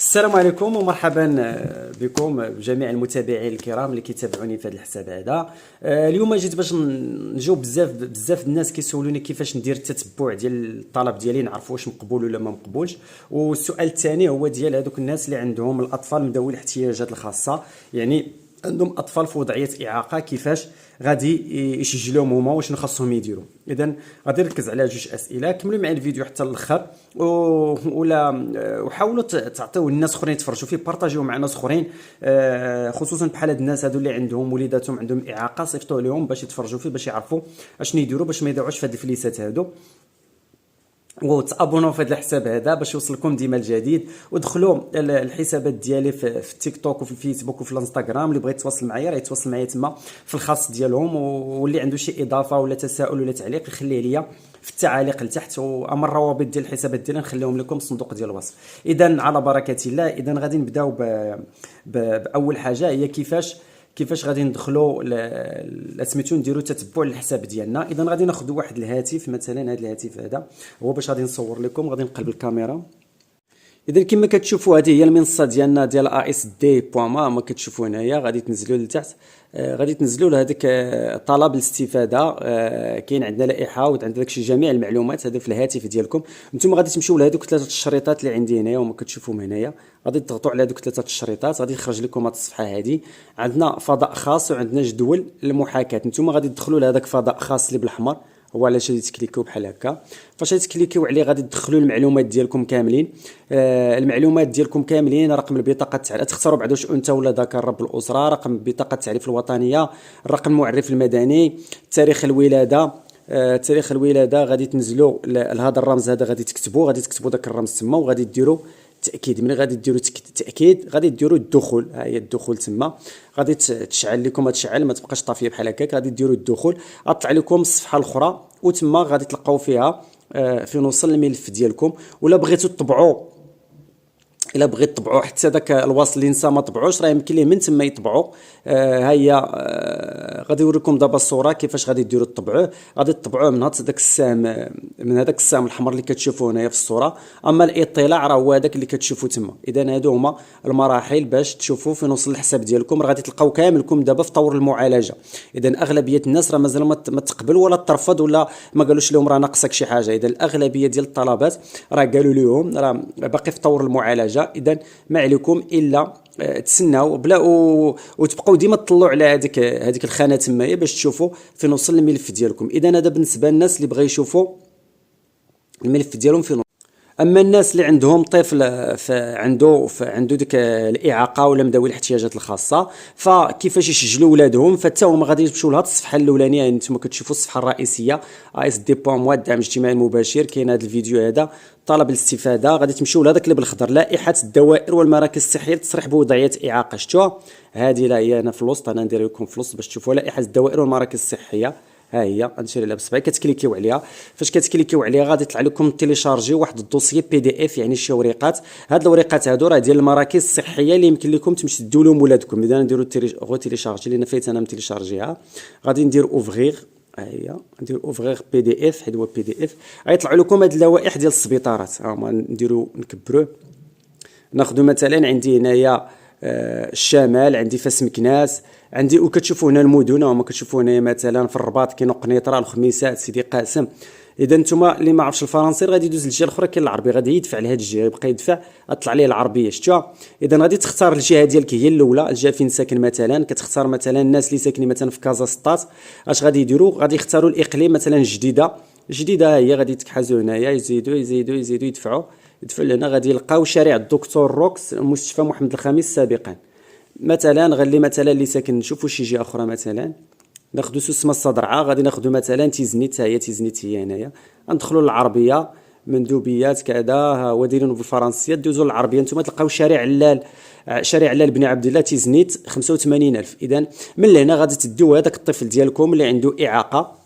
السلام عليكم ومرحبا بكم جميع المتابعين الكرام اللي كيتابعوني في هذا الحساب هذا. اليوم جيت باش نجاوب بزاف الناس كيسولوني كيفاش ندير التتبع ديال الطلب ديالي، نعرف واش مقبول ولا ما مقبولش. والسؤال الثاني هو ديال هذوك الناس اللي عندهم الاطفال ذوي الاحتياجات الخاصه، يعني عندهم اطفال في وضعيه اعاقه، كيفاش غادي يسجلوهم هما، واش خاصهم يديروا. اذا غادي نركز على جوج اسئله، كملوا معي الفيديو حتى الاخر ولا وحاولوا تعطيو الناس اخرين يتفرجوا فيه، بارطاجيوه مع ناس اخرين، خصوصا بحال هاد الناس هادو اللي عندهم وليداتهم عندهم اعاقه، صيفطوا لهم باش يتفرجوا فيه، باش يعرفوا اشنو يديروا، باش ما يضيعوش في هاد الفليسات هادو. وتابونوا في هذا الحساب هذا باش يوصلكم ديما الجديد، ودخلوا الحسابات ديالي في التيك توك وفي الفيسبوك وفي الانستغرام. اللي بغى يتواصل معايا راه يتواصل معايا تما في الخاص ديالهم، واللي عنده شي اضافه ولا تساؤل ولا تعليق يخليه ليا في التعاليق لتحت، واما الروابط ديال الحسابات ديالنا نخليهم لكم في الصندوق ديال الوصف. اذا على بركه الله، اذا غادي نبداو باول حاجه، هي كيفاش غادي ندخلوا سميتو نديروا تتبع للحساب ديالنا. اذا غادي ناخذ واحد الهاتف، مثلا هذا الهاتف هذا هو باش غادي نصور لكم. غادي نقلب الكاميرا. اذا كما كتشوفوا هذه هي المنصه ديالنا ديال asd.ma، كتشوفوا هنايا غادي تنزلوا لتحت، غادي تنزلوا لهذاك طلب الاستفاده. كاين عندنا لائحه وعندنا داكشي جميع المعلومات هذا في الهاتف ديالكم. نتوما غادي تمشيو لهذوك ثلاثه الشريطات اللي عندي هنايا وما كتشوفوهم هنايا، غادي تضغطوا على هذوك ثلاثه الشريطات، غادي يخرج لكم هذه الصفحه هذه. عندنا فضاء خاص وعندنا جدول المحاكاه. نتوما غادي تدخلوا لهذاك فضاء خاص اللي بالاحمر، هو علاش غادي تكليكيو بحال هكا. فاش تكليكيو عليه غادي تدخلوا المعلومات ديالكم كاملين. المعلومات ديالكم كاملين: رقم البطاقه التعريف، تختاروا بعدا واش انثى ولا ذكر، رب الاسره، رقم بطاقه التعريف الوطنيه، الرقم المعرف المدني، تاريخ الولاده. تاريخ الولاده غادي تنزلوا لهذا الرمز هذا، غادي تكتبوا داك الرمز تما، وغادي ديروا تاكيد. ملي غادي ديروا تاكيد غادي ديروا الدخول، ها هي الدخول تما. غادي تشعل لكم، تشعل ما تبقاش طافيه بحال هكاك. غادي ديروا الدخول، غطلع لكم الصفحه الاخرى، وتما غادي تلقاو فيها فين وصل الملف ديالكم. ولا بغيتوا تطبعوا، الا بغيت تطبعوا حتى داك الوصل اللي نسى ما طبعوش، راه يمكن ليه من تما يطبعوا. ها هي غادي نوريكم دابا الصوره كيفاش غادي ديروا تطبعوه. غادي تطبعوه من هذاك السهم، من هذاك السهم الحمر اللي كتشوفوه هنايا في الصوره. اما الاطلاع راه هو هذاك اللي كتشوفوا تما. اذا هادو هما المراحل باش تشوفوا فين وصل الحساب ديالكم. راه غادي تلقاو كاملكم دابا في طور المعالجه. اذا اغلبيه الناس راه مازال ما تقبل ولا ترفض، ولا ما قالوش لهم راه ناقصك شي حاجه. اذا الاغلبيه ديال الطلبات راه قالوا لهم راه باقي في طور المعالجه. اذا ما عليكم الا تسناو بلا وتبقاو ديما تطلعوا على هذيك الخانه تمايا باش تشوفوا فين وصل الملف ديالكم. اذا هذا بالنسبه للناس اللي بغا يشوفوا الملف ديالهم فين. اما الناس اللي عندهم طفل عنده ديك الاعاقه ولا ذوي الاحتياجات الخاصه، فكيفاش يسجلوا ولادهم؟ فتا هما غادي يمشيو لهاد الصفحه الاولانيه. يعني نتوما كتشوفوا الصفحه الرئيسيه asd.ma الدعم الاجتماعي المباشر. كاين هذا الفيديو هذا طلب الاستفاده، غادي تمشيو لهذاك اللي بالخضر، لائحه الدوائر والمراكز الصحيه للتصريح بوضعيه اعاقه. شفتوها هذه؟ لا هي هنا في الوسط، انا ندير لكم في الوسط باش تشوفوا لائحه الدوائر والمراكز الصحيه. ها هي غنشير لها بصبعي، كتكليكيو عليها. فاش كتكليكيو عليها غادي يطلع لكم تيليشارجي واحد الدوسيي PDF، يعني شي وريقات. هاد الوريقات هادو راه ديال المراكز الصحيه اللي يمكن لكم تمشي تديو لهم ولادكم. اذا نديرو تيليشارجي لان فايت انا متيليشارجيها. غادي ندير اوفغيغ، ها هي ندير اوفغيغ PDF، حيت هو PDF. غيطلعوا لكم هاد اللوائح ديال السبيطارات. ها هما نديرو نكبروه. ناخذ مثلا عندي هنايا الشمال، عندي فاس مكناس، عندي وكتشوفوا هنا المدن. هما كتشوفوا هنا مثلا في الرباط كاين قنيطره، الخميسات، سيدي قاسم. اذا نتوما اللي ما عرفش الفرنسي غادي يدوز للجهه الاخرى، كاين العربي، غادي يدفع لهاد الجهه، يبقى يدفع طلع ليه العربيه. شفتوها؟ اذا غادي تختار الجهه ديالك هي الاولى، الجهه فين ساكن. مثلا كتختار مثلا الناس اللي ساكنين مثلا في كازا سطات، اش غادي يديروا؟ غادي يختاروا الاقليم مثلا جديده هي. غادي تكحزوا هنايا، يزيدوا يدفعوا لهنا. غادي يلقاو شارع الدكتور روكس، مستشفى محمد الخامس سابقا. مثلا غنلي مثلا اللي ساكن، نشوفوا شي جهه اخرى. مثلا ناخذوا سوسمه الصدرعه، غادي ناخذوا مثلا تيزنيت، هي هنايا. ندخلوا للعربيه، مندوبيات كذا، ها هو دايرينو بالفرنسيه. دوزوا للعربيه، نتوما تلقاو شارع علال بن عبد الله تيزنيت 85,000. اذا من لهنا غادي تديو هذاك الطفل ديالكم اللي عنده اعاقه،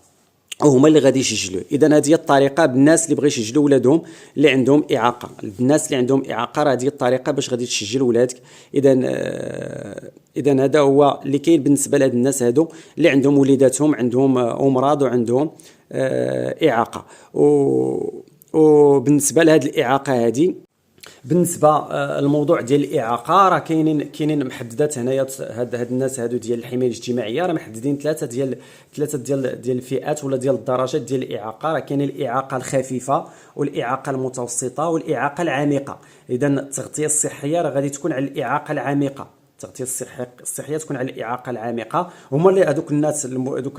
وهما اللي غادي يسجلوه. اذا هذه هي الطريقه بالناس اللي بغى يسجلوا ولادهم اللي عندهم اعاقه. الناس اللي عندهم اعاقه راه هذه الطريقه باش غادي تسجل ولادك. اذا هذا هو اللي كاين بالنسبه لهاد الناس هادو اللي عندهم وليداتهم عندهم امراض وعندهم اعاقه. وبالنسبه لهاد الاعاقه هذه بالنسبه الموضوع ديال الاعاقه، راه كاينين محددات هنايا. هاد الناس هادو ديال الحمايه الاجتماعيه راه محددين ثلاثه ديال الفئات ولا ديال الدرجات ديال الاعاقه. راه كاين الاعاقه الخفيفه والاعاقه المتوسطه والاعاقه العميقه. اذا التغطيه الصحيه راه غادي تكون على الاعاقه العميقه. التغطيه الصحيه تكون على الاعاقه العميقه. هما اللي هذوك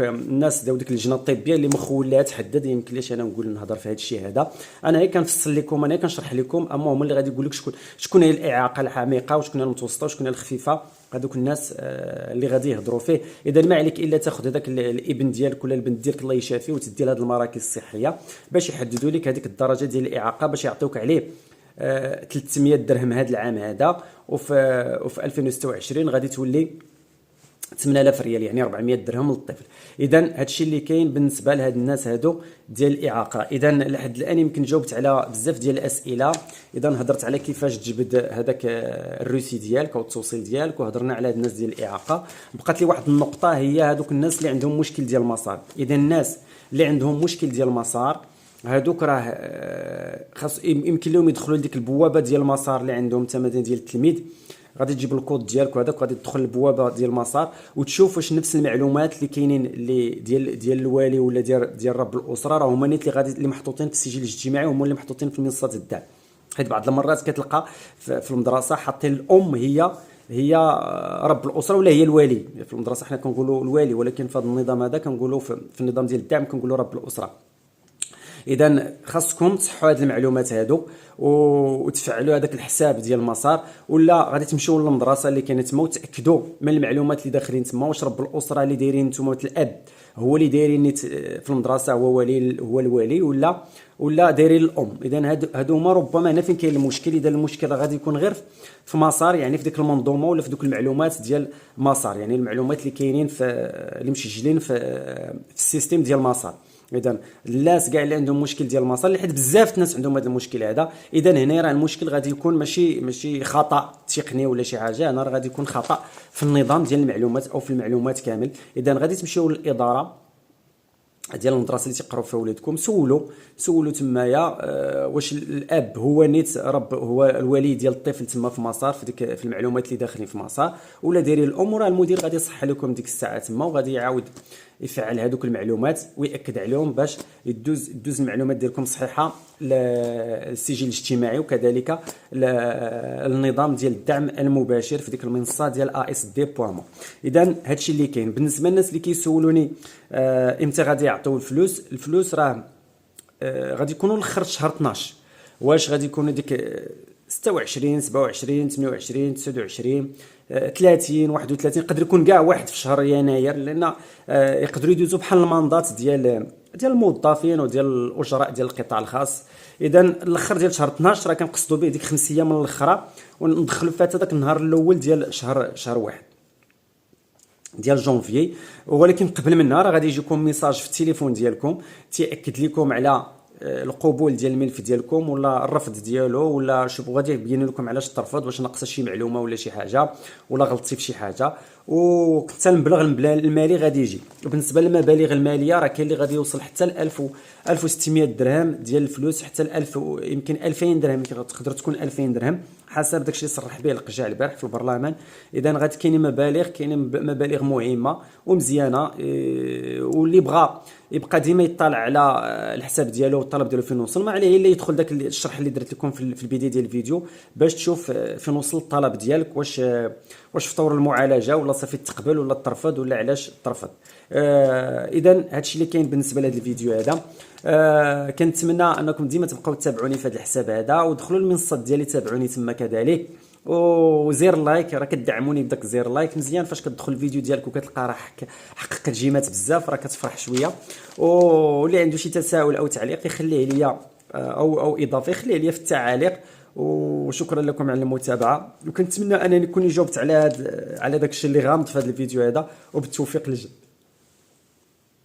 الناس داو ديك اللجنه الطبيه اللي مخولها تحدد. يمكن ليش انا نقول نهضر في هذا الشيء هذا. انا غير كنفصل لكم، انا كنشرح لكم، اما هما اللي غادي يقول لك شكون هي الاعاقه العميقه وشكون هي المتوسطه وشكون هي الخفيفه. هذوك الناس اللي غادي يهضروا فيه. اذا ما عليك الا تاخذ هذاك الابن ديالك ولا البنت ديالك الله يشافيه وتدي لهاد المراكز الصحيه باش يحددوا لك هذيك الدرجه ديال الاعاقه، باش يعطيوك عليه 300 درهم هذا العام هذا. وفي 2026 غادي تولي 8000 ريال، يعني 400 درهم للطفل. اذا هادشي اللي كاين بالنسبه لهاد الناس هادو ديال الاعاقه. اذا لحد الان يمكن جاوبت على بزاف ديال الاسئله. اذا هضرت على كيفاش تجبد هذاك الروسي ديالك او التوصيل ديالك، وهضرنا على هاد الناس ديال الاعاقه. بقات لي واحد النقطه، هي هادوك الناس اللي عندهم مشكل ديال المسار. اذا الناس اللي عندهم مشكل ديال المسار هادوك راه خاص يمكن لهم يدخلوا لديك البوابه ديال المسار اللي عندهم مثلا ديال التلميذ. غادي تجيب الكود ديالك وهذاك، غادي تدخل البوابه ديال المسار وتشوف واش نفس المعلومات اللي كاينين اللي ديال الوالي ولا ديال رب الاسره راه هما نيت اللي محطوطين في السجل الاجتماعي، هما اللي محطوطين في منصات الدعم. حيت بعض المرات كتلقى في المدرسه حاطين الام هي رب الاسره ولا هي الوالي. في المدرسه حنا كنقولوا الوالي، ولكن في هذا النظام هذا كنقولوا في النظام ديال الدعم كنقولوا رب الاسره. اذا خاصكم تصحوا هذه المعلومات هادو وتفعلوا هذاك الحساب ديال المسار، ولا غادي تمشيو للمدرسه اللي كاينه تما وتاكدوا من المعلومات اللي داخلين تما. واش رب الاسره اللي دايرين نتوما مثل الاب هو اللي دايرين في المدرسه هو الوالي ولا دايرين الام. اذا هادو هما ربما هنا فين كاين المشكل. اذا المشكل غادي يكون غير في مسار، يعني في ديك المنظومه ولا في دوك المعلومات ديال مسار، يعني المعلومات اللي كاينين اللي مسجلين في السيستم ديال مسار. اذا الناس كاع اللي عندهم مشكل ديال المسار، اللي حيت بزاف الناس عندهم هذا المشكل هذا. اذا هنا راه المشكل غادي يكون ماشي خطا تقني ولا شي حاجه، انا راه غادي يكون خطا في النظام ديال المعلومات او في المعلومات كامل. اذا غادي تمشيو للاداره ديال المدرسه اللي تيقراو فيها ولادكم، سولوا تمايا واش الاب هو نيت رب هو الولي ديال الطفل تما في مسار في المعلومات اللي داخلين في مسار، ولا دايرين الام. وراه المدير غادي يصح لكم ديك الساعه تما، وغادي يعاود يفعل هذوك المعلومات ويأكد عليهم باش يدوز المعلومات ديالكم صحيحه للسجل الاجتماعي، وكذلك النظام ديال الدعم المباشر في ديك المنصه ديال ASD.mo. اذا هادشي اللي كاين. بالنسبه للناس اللي كيسولوني امتى غادي يعطيو الفلوس راه غادي يكونوا الاخر شهر 12. واش غادي يكونوا ديك 26 27 28 29 30 31، يقدر يكون كاع واحد في شهر يناير، لان يقدروا يدوزوا بحال الماندات ديال الموظفين وديال الاجراء ديال القطاع الخاص. اذا الاخر ديال شهر 12 راه كنقصدوا به ديك 5 ايام من الاخره، وندخلوا فيها حتى داك النهار الاول ديال شهر واحد ديال جونفيي. ولكن قبل منها راه غادي يجيكم ميساج في التليفون ديالكم تياكد لكم على القبول ديال الملف ديالكم ولا الرفض ديالو، ولا شوفوا غادي يبين لكم علاش ترفض، واش ناقصه شي معلومه ولا شي حاجه ولا غلطتي في شي حاجه. وحتى المبلغ المالي غادي يجي. وبالنسبه للمبالغ الماليه راه كاين اللي غادي يوصل حتى ل 1600 درهم ديال الفلوس، حتى ل 1000 يمكن 2000 درهم، تقدر تكون 2000 درهم حسب داكشي اللي صرح به القجاع البارح في البرلمان. اذا غادي كاينين مبالغ مهمه ومزيانه. واللي بغى يبقى ديما يطلع على الحساب ديالو والطلب ديالو فين وصل، ما عليه الا يدخل داك الشرح اللي درت لكم في البدايه ديال الفيديو باش تشوف فين وصل الطلب ديالك، واش فطور المعالجه ولا صافي تقبل ولا ترفض ولا علاش ترفض. اذا هادشي اللي كاين بالنسبه لهذا الفيديو هذا. كنتمنى انكم ديما تبقاو تتابعوني في هذا الحساب هذا، ودخلوا المنصات ديالي تابعوني تما كذلك، وزير لايك. راه كتدعموني بداك زير لايك مزيان. فاش كتدخل الفيديو ديالك وكتلقى راه حقق جيمات بزاف راه كتفرح شويه. واللي عنده شي تساؤل او تعليق يخليه ليا او اضافه يخليه ليا في التعاليق. وشكرا لكم على المتابعه، وكنتمنى انني نكون جاوبت على داك الشيء اللي غامض في هذا الفيديو هذا، وبالتوفيق للجميع.